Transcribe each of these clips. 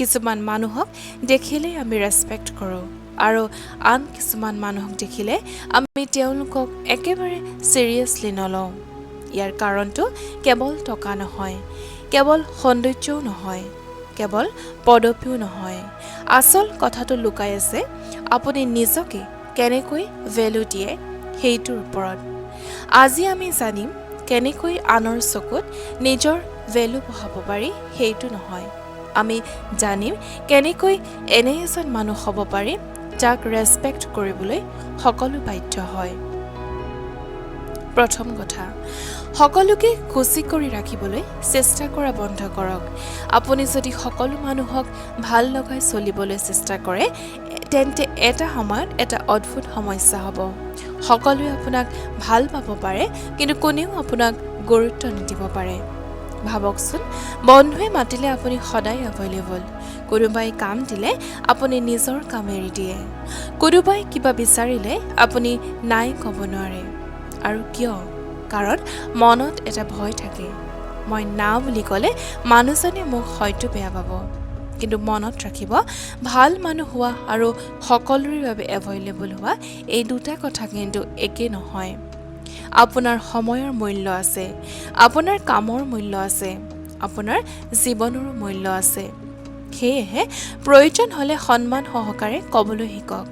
কিছুমান মানুহক দেখিলেই আমি ৰেছপেক্ট কৰোঁ আৰু আন কিছুমান মানুহক দেখিলে আমি তেওঁলোকক একেবাৰে ছিৰিয়াছলি নলওঁ। ইয়াৰ কাৰণটো কেৱল টকা নহয়, কেৱল সৌন্দৰ্যও নহয়, কেৱল পদবীও নহয়। আচল কথাটো লুকাই আছে আপুনি নিজকে কেনেকৈ ভেলু দিয়ে সেইটোৰ ওপৰত। আজি আমি জানিম কেনেকৈ আনৰ চকুত নিজৰ ভেলু বঢ়াব পাৰি সেইটো নহয়। আমি জানিম কেনেকৈ এনে এজন মানুহ হ'ব পাৰি যাক ৰেছপেক্ট কৰিবলৈ সকলো বাধ্য হয়। প্ৰথম কথা, সকলোকে খুচি কৰি ৰাখিবলৈ চেষ্টা কৰা বন্ধ কৰক। আপুনি যদি সকলো মানুহক ভাল লগাই চলিবলৈ চেষ্টা কৰে তেন্তে এটা সময়ত এটা অদ্ভুত সমস্যা হ'ব। সকলোৱে আপোনাক ভাল পাব পাৰে কিন্তু কোনেও আপোনাক গুৰুত্ব নিদিব পাৰে। ভাবকচোন, বন্ধুৱে মাতিলে আপুনি সদায় এভেইলেবল। কোনোবাই কাম দিলে আপুনি নিজৰ কাম এৰি দিয়ে। কোনোবাই কিবা বিচাৰিলে আপুনি নাই ক'ব নোৱাৰে। আৰু কিয়? কাৰণ মনত এটা ভয় থাকে, মই না বুলি ক'লে মানুহজনে মোক হয়তো বেয়া পাব। কিন্তু মনত ৰাখিব, ভাল মানুহ হোৱা আৰু সকলোৰে বাবে এভেইলেবল হোৱা এই দুটা কথা কিন্তু একে নহয়। আপোনাৰ সময়ৰ মূল্য আছে, আপোনাৰ কামৰ মূল্য আছে, আপোনাৰ জীৱনৰো মূল্য আছে। সেয়েহে প্ৰয়োজন হ'লে সন্মান সহকাৰে ক'বলৈ শিকক,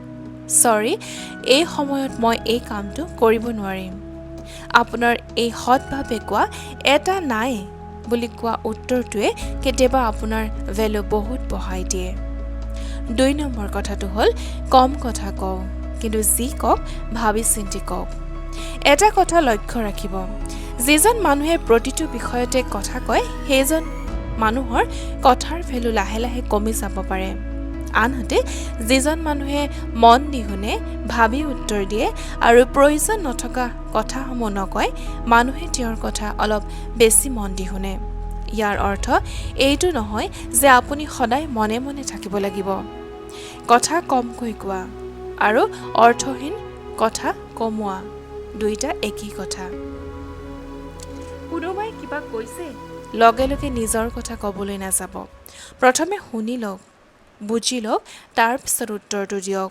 চৰি, এই সময়ত মই এই কামটো কৰিব নোৱাৰিম। আপোনাৰ এই সৎভাৱে কোৱা এটা নাই বুলি কোৱা উত্তৰটোৱে কেতিয়াবা আপোনাৰ ভেলু বহুত বঢ়াই দিয়ে। 2 নম্বৰ কথাটো হ'ল কম কথা কওঁ, কিন্তু যি কওক ভাবি চিন্তি কওক। এটা কথা লক্ষ্য ৰাখিব, যিজন মানুহে প্ৰতিটো বিষয়তে কথা কয় সেইজন মানুহৰ কথাৰ ভেলু লাহে লাহে কমি যাব পাৰে। আনহাতে যিজন মানুহে মন দি শুনে, ভাবি উত্তৰ দিয়ে আৰু প্ৰয়োজন নথকা কথাসমূহ নকয়, মানুহে তেওঁৰ কথা অলপ বেছি মন দি শুনে। ইয়াৰ অৰ্থ এইটো নহয় যে আপুনি সদায় মনে মনে থাকিব লাগিব। কথা কমকৈ কোৱা আৰু অৰ্থহীন কথা কমোৱা দুইটা একেই কথা। কোনোবাই কিবা কৈছে, লগে লগে নিজৰ কথা ক'বলৈ নাযাব। প্ৰথমে শুনি লওক, বুজি লওক, তাৰপিছত উত্তৰটো দিয়ক।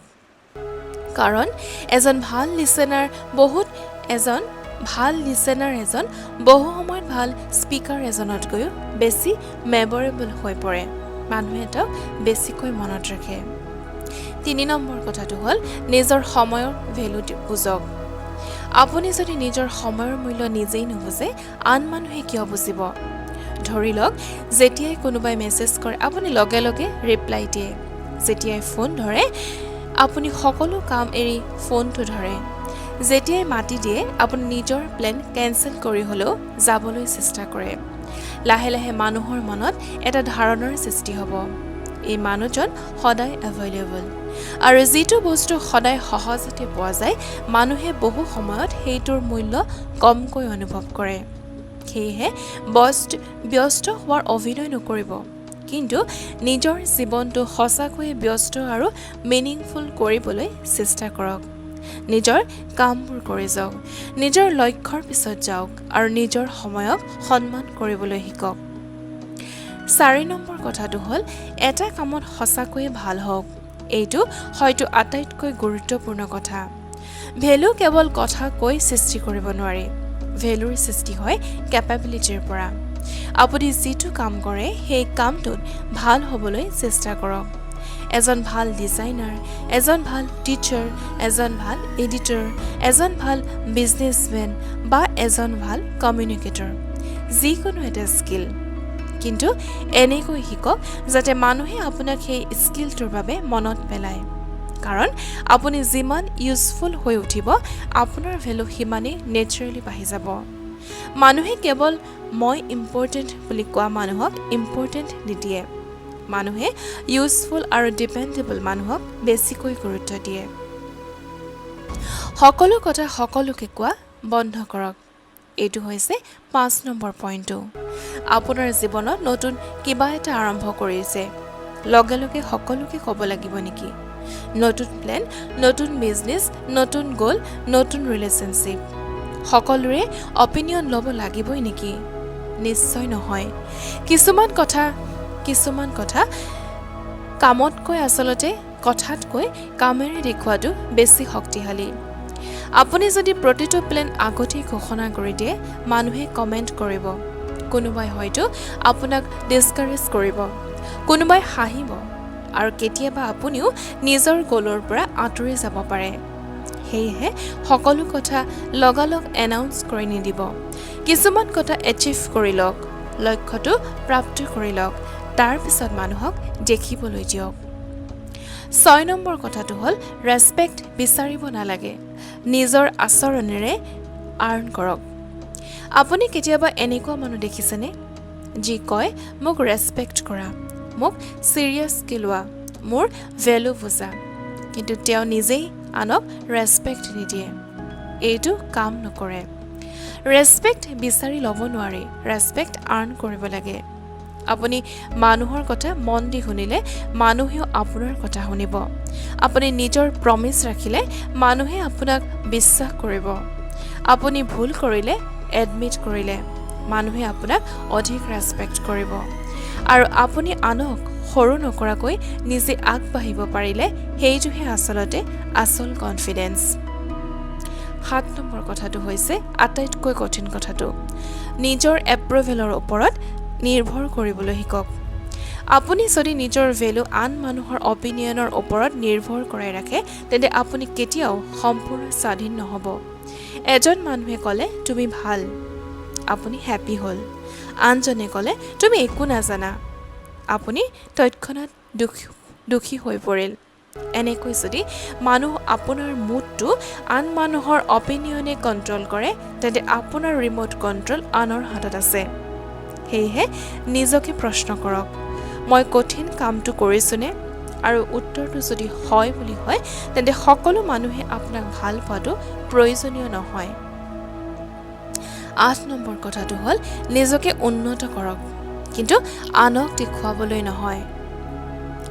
কাৰণ এজন ভাল লিচেনাৰ বহু সময়ত ভাল স্পীকাৰ এজনতকৈও বেছি মেমৰেবল হৈ পৰে। মানুহে তেওঁক বেছিকৈ মনত ৰাখে। 3 নম্বৰ কথাটো হ'ল নিজৰ সময়ৰ ভেলু বুজক। আপুনি যদি নিজৰ সময়ৰ মূল্য নিজেই নুবুজে, আন মানুহে কিয় বুজিব? ধৰি লওক, যেতিয়াই কোনোবাই মেছেজ কৰে আপুনি লগে লগে ৰিপ্লাই দিয়ে। যেতিয়াই ফোন ধৰে আপুনি সকলো কাম এৰি ফোনটো ধৰে। যেতিয়াই মাতি দিয়ে আপুনি নিজৰ প্লেন কেঞ্চেল কৰি হ'লেও যাবলৈ চেষ্টা কৰে। লাহে লাহে মানুহৰ মনত এটা ধাৰণাৰ সৃষ্টি হ'ব, এই মানুহজন সদায় এভেইলেবল। আৰু যিটো বস্তু সদায় সহজতে পোৱা যায়, মানুহে বহু সময়ত সেইটোৰ মূল্য কমকৈ অনুভৱ কৰে। সেয়েহে ব্যস্ত হোৱাৰ অভিনয় নকৰিব, কিন্তু নিজৰ জীৱনটো সঁচাকৈয়ে ব্যস্ত আৰু মিনিংফুল কৰিবলৈ চেষ্টা কৰক। নিজৰ কামবোৰ কৰি যাওক, নিজৰ লক্ষ্যৰ পিছত যাওক আৰু নিজৰ সময়ক সন্মান কৰিবলৈ শিকক। 4 নম্বৰ কথাটো হ'ল এটা কামত সঁচাকৈয়ে ভাল হওক। এইটো হয়তো আটাইতকৈ গুৰুত্বপূৰ্ণ কথা। ভেলু কেৱল কথা কৈ সৃষ্টি কৰিব নোৱাৰি। ভেলুৰ সৃষ্টি হয় কেপাবিলিটিৰ পৰা। আপুনি যিটো কাম কৰে সেই কামটোত ভাল হ'বলৈ চেষ্টা কৰক। এজন ভাল ডিজাইনাৰ, এজন ভাল টিচাৰ, এজন ভাল এডিটৰ, এজন ভাল বিজনেছমেন বা এজন ভাল কমিউনিকেটৰ, যিকোনো এটা স্কিল। কিন্তু এনেকৈ শিকক যাতে মানুহে আপোনাক সেই স্কিলটোৰ বাবে মনত পেলায়। কাৰণ আপুনি যিমান ইউজফুল হৈ উঠিব, আপোনাৰ ভেলু সিমানেই নেচাৰেলি বাঢ়ি যাব। মানুহে কেৱল মই ইম্পৰ্টেণ্ট বুলি কোৱা মানুহক ইম্পৰ্টেণ্ট নিদিয়ে। মানুহে ইউজফুল আৰু ডিপেণ্ডেবল মানুহক বেছিকৈ গুৰুত্ব দিয়ে। সকলো কথা সকলোকে কোৱা বন্ধ কৰক। এইটো হৈছে 5 নম্বৰ পইণ্টটো। আপোনাৰ জীৱনত নতুন কিবা এটা আৰম্ভ কৰিছে, লগে লগে সকলোকে ক'ব লাগিব নেকি? নতুন প্লেন, নতুন বিজনেছ, নতুন গ'ল, নতুন ৰিলেশ্যনশ্বিপ, সকলোৰে অপিনিয়ন ল'ব লাগিবই নেকি? নিশ্চয় নহয়। কিছুমান কথা কামতকৈ আচলতে কথাতকৈ কামেৰে দেখুৱাটো বেছি শক্তিশালী। আপুনি যদি প্ৰতিটো প্লেন আগতেই ঘোষণা কৰি দিয়ে, মানুহে কমেণ্ট কৰিব। কোনোবাই হয়তো আপোনাক ডিছকাৰেজ কৰিব, কোনোবাই হাঁহিব, আৰু কেতিয়াবা আপুনিও নিজৰ গ'লৰ পৰা আঁতৰি যাব পাৰে। সেয়েহে সকলো কথা লগালগ এনাউন্স কৰি নিদিব। কিছুমান কথা এচিভ কৰি লওক, লক্ষ্যটো প্ৰাপ্ত কৰি লওক, তাৰপিছত মানুহক দেখিবলৈ দিয়ক। 6 নম্বৰ কথাটো হ'ল ৰেছপেক্ট বিচাৰিব নালাগে, নিজৰ আচৰণেৰে আৰ্ণ কৰক। আপুনি কেতিয়াবা এনেকুৱা মানুহ দেখিছেনে যি কয় মোক ৰেছপেক্ট কৰা, মোক ছিৰিয়াছকৈ লোৱা, মোৰ ভেলু বুজা, কিন্তু তেওঁ নিজেই আনক ৰেছপেক্ট নিদিয়ে? এইটো কাম নকৰে। ৰেছপেক্ট বিচাৰি ল'ব নোৱাৰি, ৰেছপেক্ট আৰ্ণ কৰিব লাগে। আপুনি মানুহৰ কথা মন দি শুনিলে মানুহেও আপোনাৰ কথা শুনিব। আপুনি নিজৰ প্ৰমিছ ৰাখিলে মানুহে আপোনাক বিশ্বাস কৰিব। আপুনি ভুল কৰিলে এডমিট কৰিলে মানুহে আপোনাক অধিক ৰেছপেক্ট কৰিব। আৰু আপুনি আনক সৰু নকৰাকৈ নিজে আগবাঢ়িব পাৰিলে সেইটোহে আচলতে আচল কনফিডেন্স। 7 নম্বৰ কথাটো হৈছে আটাইতকৈ কঠিন কথাটো, নিজৰ এপ্ৰুভেলৰ ওপৰত নিৰ্ভৰ কৰিবলৈ শিকক। আপুনি যদি নিজৰ ভেলু আন মানুহৰ অপিনিয়নৰ ওপৰত নিৰ্ভৰ কৰাই ৰাখে, তেন্তে আপুনি কেতিয়াও সম্পূৰ্ণ স্বাধীন নহ'ব। এজন মানুহে ক'লে তুমি ভাল, আপুনি হেপী হ'ল। আনজনে ক'লে তুমি একো নাজানা, আপুনি তৎক্ষণাত দুখী হৈ পৰিল। এনেকৈ যদি মানুহ আপোনাৰ মুডটো আন মানুহৰ অপিনিয়নে কণ্ট্ৰল কৰে, তেন্তে আপোনাৰ ৰিম'ট কণ্ট্ৰল আনৰ হাতত আছে। সেয়েহে নিজকে প্ৰশ্ন কৰক, মই কঠিন কামটো কৰিছোঁনে? আৰু উত্তৰটো যদি হয় বুলি হয়, তেন্তে সকলো মানুহে আপোনাক ভাল পোৱাটো প্ৰয়োজনীয় নহয়। 8 নম্বৰ কথাটো হ'ল নিজকে উন্নত কৰক, কিন্তু আনক দেখুৱাবলৈ নহয়,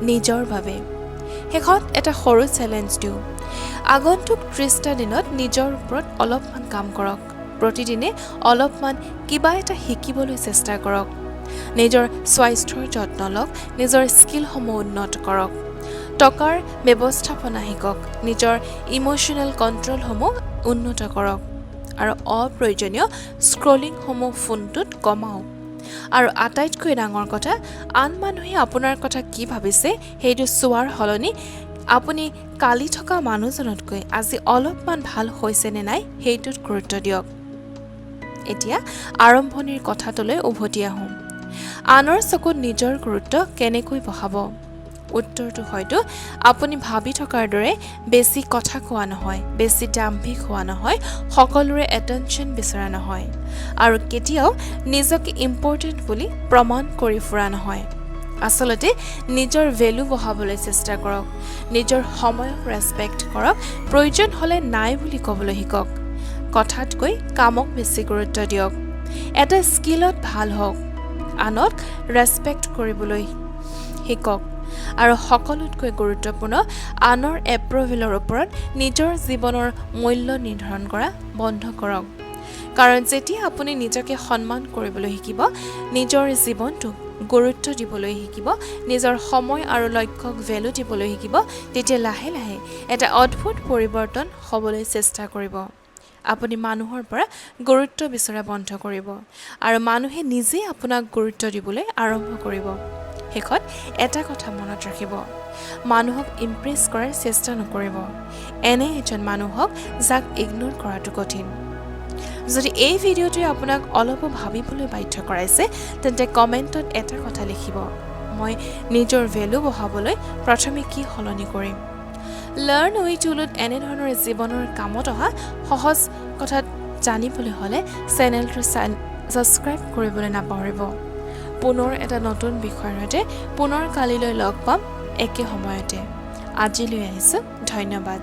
নিজৰ বাবে। শেষত এটা সৰু চেলেঞ্জ দিওঁ, আগন্তুক 30টা দিনত নিজৰ ওপৰত অলপমান কাম কৰক। প্ৰতিদিনে অলপমান কিবা এটা শিকিবলৈ চেষ্টা কৰক। নিজৰ স্বাস্থ্যৰ যত্ন লওক, নিজৰ স্কিলসমূহ উন্নত কৰক, টকাৰ ব্যৱস্থাপনা শিকক, নিজৰ ইম'চনেল কণ্ট্ৰলসমূহ উন্নত কৰক, আৰু অপ্ৰয়োজনীয় স্ক্ৰলিংসমূহ ফোনটোত কমাওক। আৰু আটাইতকৈ ডাঙৰ কথা, আন মানুহে আপোনাৰ কথা কি ভাবিছে সেইটো চোৱাৰ সলনি আপুনি কালি থকা মানুহজনতকৈ আজি অলপমান ভাল হৈছেনে নাই সেইটোত গুৰুত্ব দিয়ক। এতিয়া আৰম্ভণিৰ কথাটোলৈ উভতি আহোঁ। আনৰ চকুত নিজৰ গুৰুত্ব কেনেকৈ বঢ়াব? উত্তৰটো হয়তো আপুনি ভাবি থকাৰ দৰে বেছি কথা কোৱা নহয়, বেছি দাম্ভিক হোৱা নহয়, সকলোৰে এটেনশ্যন বিচৰা নহয়, আৰু কেতিয়াও নিজকে ইম্পৰ্টেণ্ট বুলি প্ৰমাণ কৰি ফুৰা নহয়। আচলতে নিজৰ ভেলু বঢ়াবলৈ চেষ্টা কৰক, নিজৰ সময়ক ৰেছপেক্ট কৰক, প্ৰয়োজন হ'লে নাই বুলি ক'বলৈ শিকক, কথাতকৈ কামক বেছি গুৰুত্ব দিয়ক, এটা স্কিলত ভাল হওক, আনক ৰেছপেক্ট কৰিবলৈ শিকক, আৰু সকলোতকৈ গুৰুত্বপূৰ্ণ, আনৰ এপ্ৰুভেলৰ ওপৰত নিজৰ জীৱনৰ মূল্য নিৰ্ধাৰণ কৰা বন্ধ কৰক। কাৰণ যেতিয়া আপুনি নিজকে সন্মান কৰিবলৈ শিকিব, নিজৰ জীৱনটোক গুৰুত্ব দিবলৈ শিকিব, নিজৰ সময় আৰু লক্ষ্যক ভেলু দিবলৈ শিকিব, তেতিয়া লাহে লাহে এটা অদ্ভুত পৰিৱৰ্তন হ'বলৈ চেষ্টা কৰিব। আপুনি মানুহৰ পৰা গুৰুত্ব বিচৰা বন্ধ কৰিব, আৰু মানুহে নিজেই আপোনাক গুৰুত্ব দিবলৈ আৰম্ভ কৰিব। শেষত এটা কথা মনত ৰাখিব, মানুহক ইমপ্ৰেছ কৰাৰ চেষ্টা নকৰিব। এনে এজন মানুহক যাক ইগনোৰ কৰাটো কঠিন। যদি এই ভিডিঅ'টোৱে আপোনাক অলপো ভাবিবলৈ বাধ্য কৰাইছে, তেন্তে কমেণ্টত এটা কথা লিখিব, মই নিজৰ ভেলু বঢ়াবলৈ প্ৰথমে কি সলনি কৰিম। লাৰ্ণ উইথ টুলত এনেধৰণৰ জীৱনৰ কামত অহা সহজ কথা জানিবলৈ হ'লে চেনেলটো ছাবস্ক্ৰাইব কৰিবলৈ নাপাহৰিব। পুনৰ এটা নতুন বিষয়ৰ সৈতে পুনৰ কালিলৈ লগ পাম একে সময়তে। আজিলৈ আহিছোঁ, ধন্যবাদ।